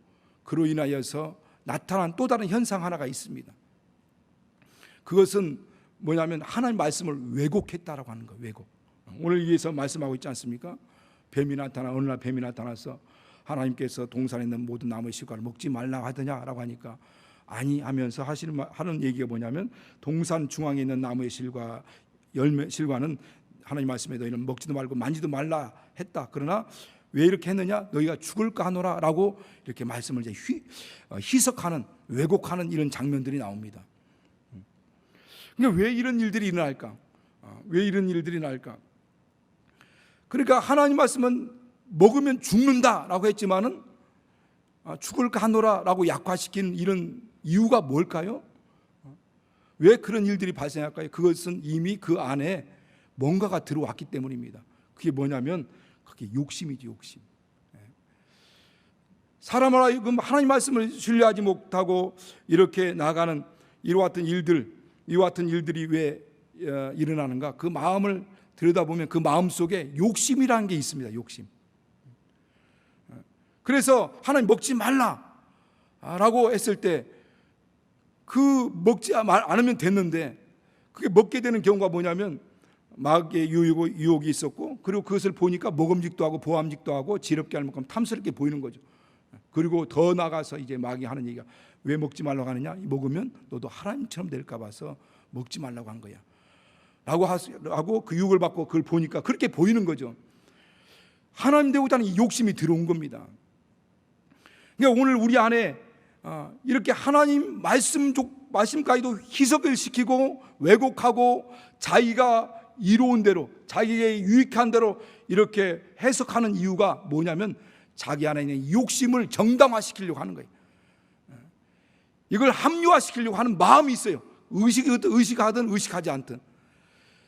그로 인하여서 나타난 또 다른 현상 하나가 있습니다. 그것은 뭐냐면 하나님 말씀을 왜곡했다라고 하는 거예요. 왜곡. 오늘 여기서 말씀하고 있지 않습니까? 어느 날 뱀이 나타나서 하나님께서 동산에 있는 모든 나무의 실과를 먹지 말라 하더냐라고 하니까 아니 하면서 하는 얘기가 뭐냐면, 동산 중앙에 있는 나무의 실과는 하나님 말씀에 너희는 먹지도 말고 만지도 말라 했다. 그러나 왜 이렇게 했느냐? 너희가 죽을까 하노라라고 이렇게 말씀을 이제 희석하는, 왜곡하는 이런 장면들이 나옵니다. 그러니까 왜 이런 일들이 일어날까? 왜 이런 일들이 날까? 그러니까 하나님 말씀은 먹으면 죽는다라고 했지만은 죽을까 하노라라고 약화시킨 이런 이유가 뭘까요? 왜 그런 일들이 발생할까요? 그것은 이미 그 안에 뭔가가 들어왔기 때문입니다. 그게 뭐냐면 그게 욕심이지, 욕심. 사람을 하여금 하나님 말씀을 신뢰하지 못하고 이렇게 나가는 이와 같은 일들이 왜 일어나는가? 그 마음을 들여다보면 그 마음 속에 욕심이라는 게 있습니다. 욕심. 그래서 하나님 먹지 말라라고 했을 때 그 먹지 않으면 됐는데, 그게 먹게 되는 경우가 뭐냐면 마귀의 유혹이 있었고, 그리고 그것을 보니까 먹음직도 하고 보암직도 하고 지럽게 할 만큼 탐스럽게 보이는 거죠. 그리고 더 나가서 이제 마귀 하는 얘기가 왜 먹지 말라고 하느냐? 먹으면 너도 하나님처럼 될까 봐서 먹지 말라고 한 거야 라고 그 유혹을 받고 그걸 보니까 그렇게 보이는 거죠. 하나님 되고자 하는 이 욕심이 들어온 겁니다. 그러니까 오늘 우리 안에 이렇게 하나님 말씀까지도 희석을 시키고 왜곡하고 자기가 이로운 대로, 자기에게 유익한 대로 이렇게 해석하는 이유가 뭐냐면 자기 안에 있는 욕심을 정당화시키려고 하는 거예요. 이걸 합리화시키려고 하는 마음이 있어요. 의식하든 의식하지 않든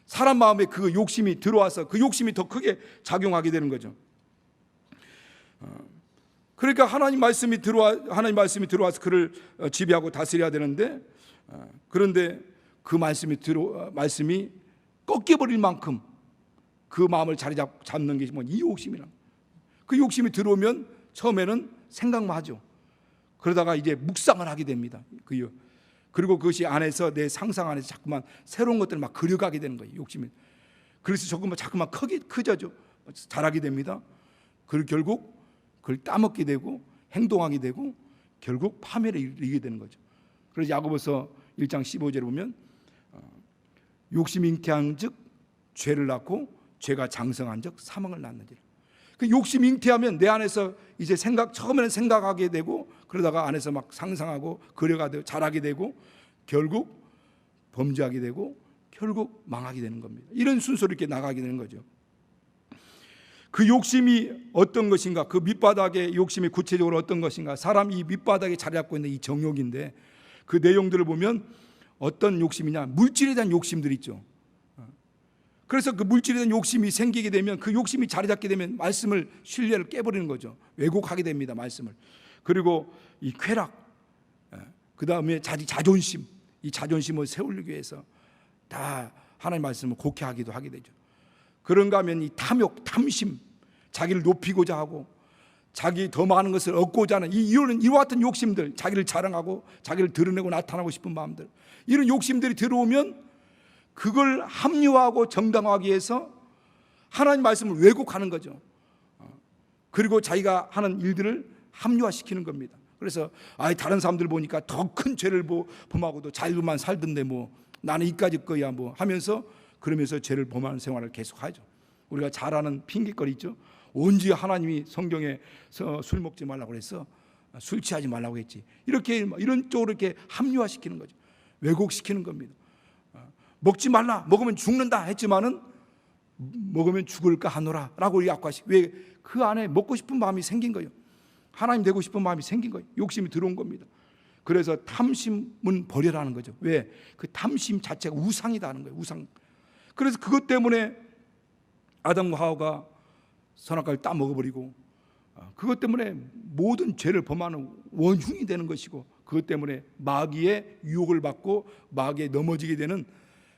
사람 마음에 그 욕심이 들어와서 그 욕심이 더 크게 작용하게 되는 거죠. 그러니까 하나님 말씀이 들어와서 그를 지배하고 다스려야 되는데, 그런데 그 말씀이 꺾여버릴 만큼 그 마음을 자리 잡는 게 이 욕심이란. 그 욕심이 들어오면 처음에는 생각만 하죠. 그러다가 이제 묵상을 하게 됩니다. 그리고 그것이 안에서 내 상상 안에서 자꾸만 새로운 것들을 막 그려가게 되는 거예요. 욕심이. 그래서 자꾸만 커져죠. 자라게 됩니다. 그리고 결국 그걸 따먹게 되고 행동하게 되고 결국 파멸에 이르게 되는 거죠. 그래서 야고보서 1장 15절에 보면 욕심이 잉태한즉 죄를 낳고 죄가 장성한즉 사망을 낳는지라. 그 욕심이 잉태하면 내 안에서 이제 처음에는 생각하게 되고, 그러다가 안에서 막 상상하고 그려가 되고 자라게 되고 결국 범죄하게 되고 결국 망하게 되는 겁니다. 이런 순서로 이렇게 나가게 되는 거죠. 그 욕심이 어떤 것인가? 그 밑바닥의 욕심이 구체적으로 어떤 것인가? 사람이 밑바닥에 자리 잡고 있는 이 정욕인데, 그 내용들을 보면 어떤 욕심이냐? 물질에 대한 욕심들이 있죠. 그래서 그 물질에 대한 욕심이 생기게 되면, 그 욕심이 자리 잡게 되면 말씀을, 신뢰를 깨버리는 거죠. 왜곡하게 됩니다, 말씀을. 그리고 이 쾌락, 그 다음에 자존심, 이 자존심을 세우기 위해서 다 하나님 말씀을 곡해하기도 하게 되죠. 그런가 하면 이 탐욕, 탐심, 자기를 높이고자 하고 자기 더 많은 것을 얻고자 하는 이와 같은 욕심들, 자기를 자랑하고 자기를 드러내고 나타나고 싶은 마음들, 이런 욕심들이 들어오면 그걸 합리화하고 정당화하기 위해서 하나님 말씀을 왜곡하는 거죠. 그리고 자기가 하는 일들을 합리화시키는 겁니다. 그래서 다른 사람들 보니까 더 큰 죄를 범하고도 자유만 살던데 뭐 나는 이까짓 거야 뭐 하면서, 그러면서 죄를 범하는 생활을 계속하죠. 우리가 잘 아는 핑계거리 있죠. 언제 하나님이 성경에서 술 먹지 말라고 그랬어? 술 취하지 말라고 했지. 이렇게 이런 쪽으로 이렇게 합리화시키는 거죠. 왜곡시키는 겁니다. 먹지 말라, 먹으면 죽는다 했지만은 먹으면 죽을까 하노라라고 약화시. 왜? 그 안에 먹고 싶은 마음이 생긴 거예요. 하나님 되고 싶은 마음이 생긴 거예요. 욕심이 들어온 겁니다. 그래서 탐심은 버려라는 거죠. 왜? 그 탐심 자체가 우상이다는 거예요. 우상. 그래서 그것 때문에 아담과 하와가 선악과를 따 먹어버리고, 그것 때문에 모든 죄를 범하는 원흉이 되는 것이고, 그것 때문에 마귀의 유혹을 받고 마귀에 넘어지게 되는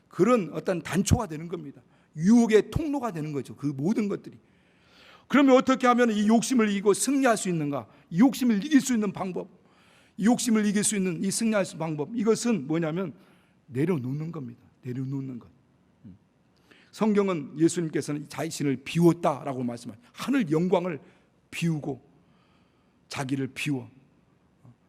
그런 어떤 단초가 되는 겁니다. 유혹의 통로가 되는 거죠. 그 모든 것들이. 그러면 어떻게 하면 이 욕심을 이기고 승리할 수 있는가? 이 욕심을 이길 수 있는 방법, 이 욕심을 이길 수 있는 이 승리할 수 있는 방법, 이것은 뭐냐면 내려놓는 겁니다. 내려놓는 것. 성경은 예수님께서는 자신을 비웠다라고 말씀하세요. 하늘 영광을 비우고 자기를 비워,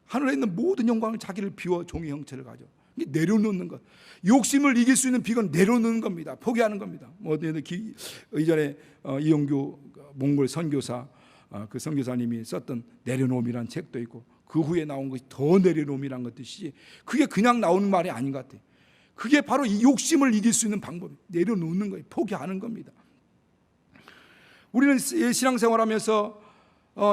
하늘에 있는 모든 영광을 자기를 비워 종의 형체를 가져. 내려놓는 것. 욕심을 이길 수 있는 비결은 내려놓는 겁니다. 포기하는 겁니다. 이전에 이용규 몽골 선교사, 그 선교사님이 썼던 내려놓음이라는 책도 있고, 그 후에 나온 것이 더 내려놓음이라는 것 뜻이지, 그게 그냥 나오는 말이 아닌 것 같아요. 그게 바로 이 욕심을 이길 수 있는 방법이에요. 내려놓는 거예요. 포기하는 겁니다. 우리는 신앙생활하면서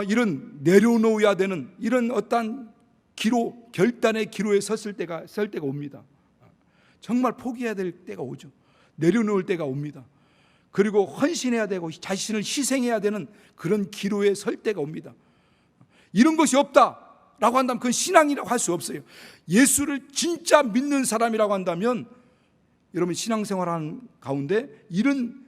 이런 내려놓아야 되는 이런 어떤 기로, 결단의 기로에 설 때가 옵니다. 정말 포기해야 될 때가 오죠. 내려놓을 때가 옵니다. 그리고 헌신해야 되고 자신을 희생해야 되는 그런 기로에 설 때가 옵니다. 이런 것이 없다라고 한다면 그건 신앙이라고 할 수 없어요. 예수를 진짜 믿는 사람이라고 한다면 여러분 신앙생활하는 가운데 이런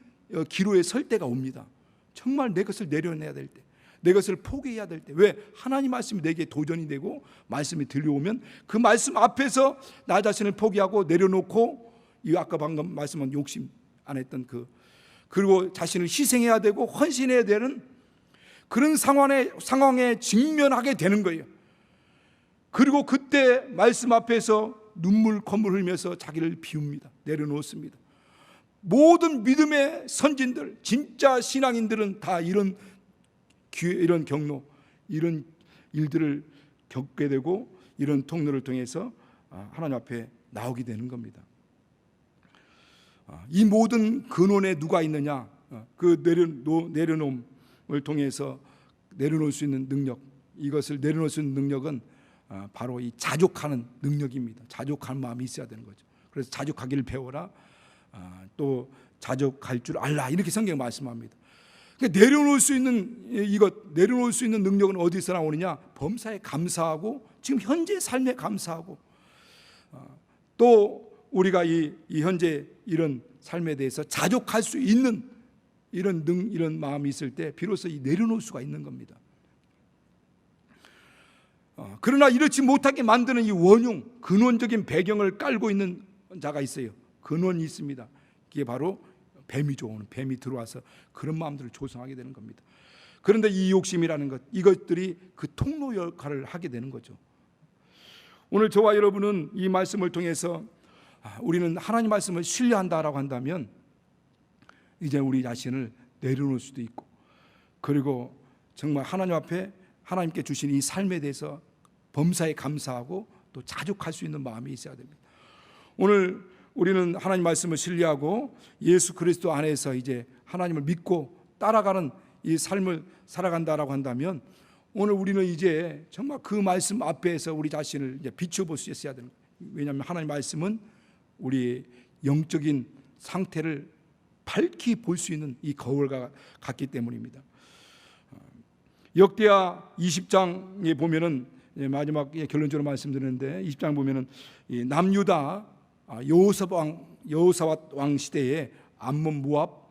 기로에 설 때가 옵니다. 정말 내 것을 내려내야 될 때, 내 것을 포기해야 될 때. 왜? 하나님 말씀이 내게 도전이 되고 말씀이 들려오면 그 말씀 앞에서 나 자신을 포기하고 내려놓고, 이 아까 방금 말씀한 욕심 안 했던 그리고 자신을 희생해야 되고 헌신해야 되는 그런 상황에 직면하게 되는 거예요. 그리고 그때 말씀 앞에서 눈물 콧물 흘리면서 자기를 비웁니다. 내려놓습니다. 모든 믿음의 선진들, 진짜 신앙인들은 다 이런 기회, 이런 경로, 이런 일들을 겪게 되고 이런 통로를 통해서 하나님 앞에 나오게 되는 겁니다. 이 모든 근원에 누가 있느냐? 그 내려놓음을 통해서 내려놓을 수 있는 능력, 이것을 내려놓을 수 있는 능력은 바로 이 자족하는 능력입니다. 자족하는 마음이 있어야 되는 거죠. 그래서 자족하기를 배워라, 또 자족할 줄 알라, 이렇게 성경 말씀합니다. 그러니까 내려놓을 수 있는 내려놓을 수 있는 능력은 어디서 나오느냐? 범사에 감사하고 지금 현재 삶에 감사하고, 또 우리가 이 현재 이런 삶에 대해서 자족할 수 있는 이런 마음이 있을 때 비로소 이 내려놓을 수가 있는 겁니다. 그러나 이렇지 못하게 만드는 이 원흉, 근원적인 배경을 깔고 있는 자가 있어요. 근원이 있습니다. 이게 바로 뱀이죠. 오늘 뱀이 들어와서 그런 마음들을 조성하게 되는 겁니다. 그런데 이 욕심이라는 것, 이것들이 그 통로 역할을 하게 되는 거죠. 오늘 저와 여러분은 이 말씀을 통해서 우리는 하나님 말씀을 신뢰한다라고 한다면 이제 우리 자신을 내려놓을 수도 있고, 그리고 정말 하나님 앞에 하나님께 주신 이 삶에 대해서 범사에 감사하고 또 자족할 수 있는 마음이 있어야 됩니다. 오늘 우리는 하나님 말씀을 신뢰하고 예수 그리스도 안에서 이제 하나님을 믿고 따라가는 이 삶을 살아간다라고 한다면 오늘 우리는 이제 정말 그 말씀 앞에서 우리 자신을 이제 비춰볼 수 있어야 되는 거예요. 왜냐하면 하나님 말씀은 우리의 영적인 상태를 밝히 볼 수 있는 이 거울과 같기 때문입니다. 역대하 20장에 보면은 마지막 결론적으로 말씀드리는데 20장 보면은 남유다 여호사밧 왕 시대에 암몬 모압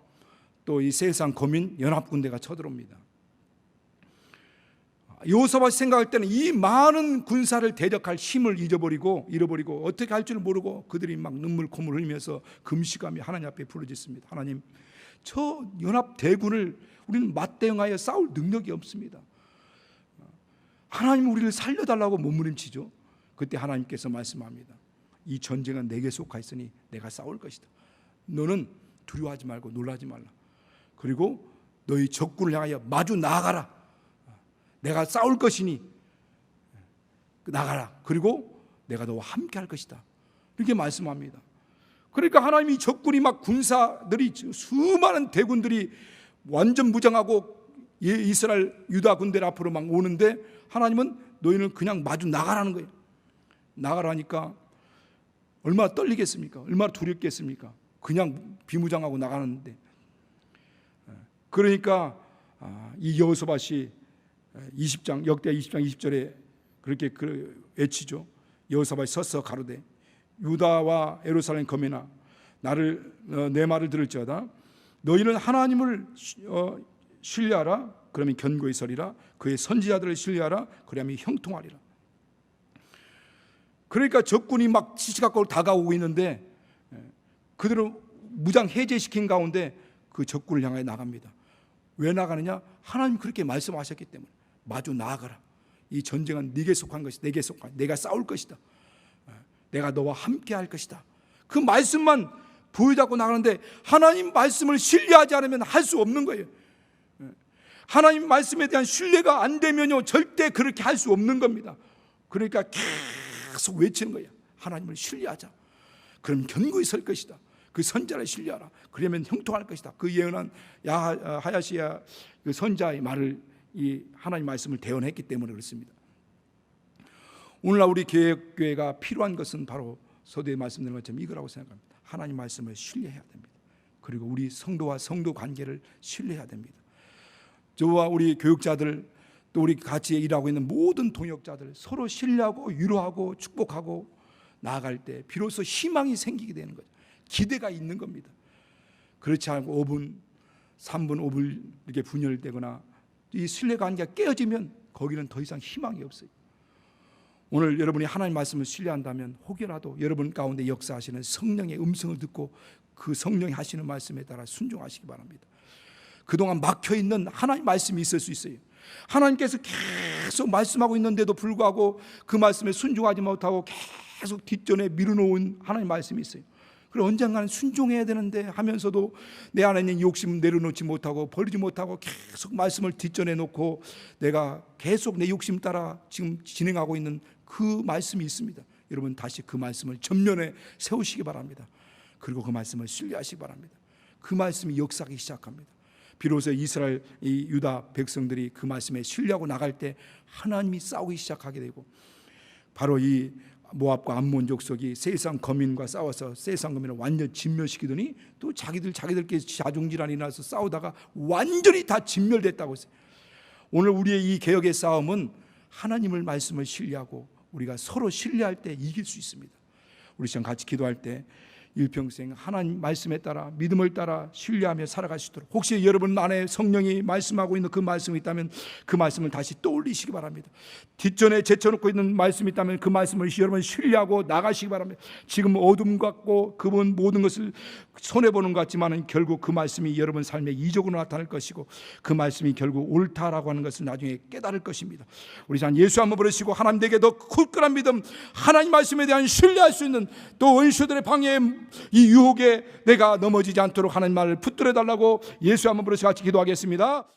또 이 세상 거민 연합 군대가 쳐들어옵니다. 여호사밧이 생각할 때는 이 많은 군사를 대적할 힘을 잃어버리고 어떻게 할 줄 모르고 그들이 막 눈물 콧물 흘리면서 금식하며 하나님 앞에 부르짖습니다. 하나님, 저 연합 대군을 우리는 맞대응하여 싸울 능력이 없습니다. 하나님 우리를 살려달라고 몸부림치죠. 그때 하나님께서 말씀합니다. 이 전쟁은 내게 속하였으니 내가 싸울 것이다. 너는 두려워하지 말고 놀라지 말라. 그리고 너희 적군을 향하여 마주 나아가라. 내가 싸울 것이니 나가라. 그리고 내가 너와 함께 할 것이다. 이렇게 말씀합니다. 그러니까 하나님이 적군이 막 군사들이 수많은 대군들이 완전 무장하고 이스라엘 유다 군대 앞으로 막 오는데 하나님은 너희는 그냥 마주 나가라는 거예요. 나가라니까 얼마나 떨리겠습니까? 얼마나 두렵겠습니까? 그냥 비무장하고 나가는데. 그러니까 이 여호수아시 20장 역대 20장 20절에 그렇게 외치죠. 여호수아시 서서 가로되 유다와 예루살렘 거민아 나를 내 말을 들을지어다. 너희는 하나님을 신뢰하라. 그러면 견고히 서리라. 그의 선지자들을 신뢰하라. 그러면 형통하리라. 그러니까 적군이 막 시시각각으로 다가오고 있는데 그들은 무장 해제시킨 가운데 그 적군을 향해 나갑니다. 왜 나가느냐? 하나님 그렇게 말씀하셨기 때문에. 마주 나아가라. 이 전쟁은 네게 속한 것이다. 내게 속한, 내가 싸울 것이다. 내가 너와 함께 할 것이다. 그 말씀만 부여잡고 나가는데 하나님 말씀을 신뢰하지 않으면 할 수 없는 거예요. 하나님 말씀에 대한 신뢰가 안 되면요 절대 그렇게 할 수 없는 겁니다. 그러니까 계속 외치는 거예요. 하나님을 신뢰하자. 그럼 견고히 설 것이다. 그 선자를 신뢰하라. 그러면 형통할 것이다. 그 예언한 하야시야 그 선자의 말을 이 하나님 말씀을 대언했기 때문에 그렇습니다. 오늘날 우리 교회가 필요한 것은 바로 서두에 말씀드린 것처럼 이거라고 생각합니다. 하나님 말씀을 신뢰해야 됩니다. 그리고 우리 성도와 성도 관계를 신뢰해야 됩니다. 저와 우리 교육자들 또 우리 같이 일하고 있는 모든 동역자들 서로 신뢰하고 위로하고 축복하고 나아갈 때 비로소 희망이 생기게 되는 거죠. 기대가 있는 겁니다. 그렇지 않고 5분, 3분, 5분 이렇게 분열되거나 이 신뢰관계가 깨어지면 거기는 더 이상 희망이 없어요. 오늘 여러분이 하나님 말씀을 신뢰한다면 혹여라도 여러분 가운데 역사하시는 성령의 음성을 듣고 그 성령이 하시는 말씀에 따라 순종하시기 바랍니다. 그동안 막혀있는 하나님 말씀이 있을 수 있어요. 하나님께서 계속 말씀하고 있는데도 불구하고 그 말씀에 순종하지 못하고 계속 뒷전에 미루놓은 하나님 말씀이 있어요. 그리고 언젠가는 순종해야 되는데 하면서도 내 안에 있는 욕심 내려놓지 못하고 버리지 못하고 계속 말씀을 뒷전에 놓고 내가 계속 내 욕심 따라 지금 진행하고 있는 그 말씀이 있습니다. 여러분 다시 그 말씀을 전면에 세우시기 바랍니다. 그리고 그 말씀을 신뢰하시기 바랍니다. 그 말씀이 역사하기 시작합니다. 비로소 이스라엘 이 유다 백성들이 그 말씀에 신뢰하고 나갈 때 하나님이 싸우기 시작하게 되고 바로 이 모압과 암몬 족속이 세상 거민과 싸워서 세상 거민을 완전 진멸시키더니 또 자기들끼리 자중질환이 나서 싸우다가 완전히 다 진멸됐다고 했어요. 오늘 우리의 이 개혁의 싸움은 하나님을 말씀을 신뢰하고 우리가 서로 신뢰할 때 이길 수 있습니다. 우리 시간 같이 기도할 때 일평생 하나님 말씀에 따라 믿음을 따라 신뢰하며 살아갈 수 있도록 혹시 여러분 안에 성령이 말씀하고 있는 그 말씀이 있다면 그 말씀을 다시 떠올리시기 바랍니다. 뒷전에 제쳐놓고 있는 말씀이 있다면 그 말씀을 여러분 신뢰하고 나가시기 바랍니다. 지금 어둠 같고 그분 모든 것을 손해보는 것 같지만 결국 그 말씀이 여러분 삶에 이적으로 나타날 것이고 그 말씀이 결국 옳다라고 하는 것을 나중에 깨달을 것입니다. 우리 자 예수 한번 부르시고 하나님에게 더 굳건한 믿음 하나님 말씀에 대한 신뢰할 수 있는 또 원수들의 방해에 이 유혹에 내가 넘어지지 않도록 하는 말을 붙들어 달라고 예수 한번 부르시고 같이 기도하겠습니다.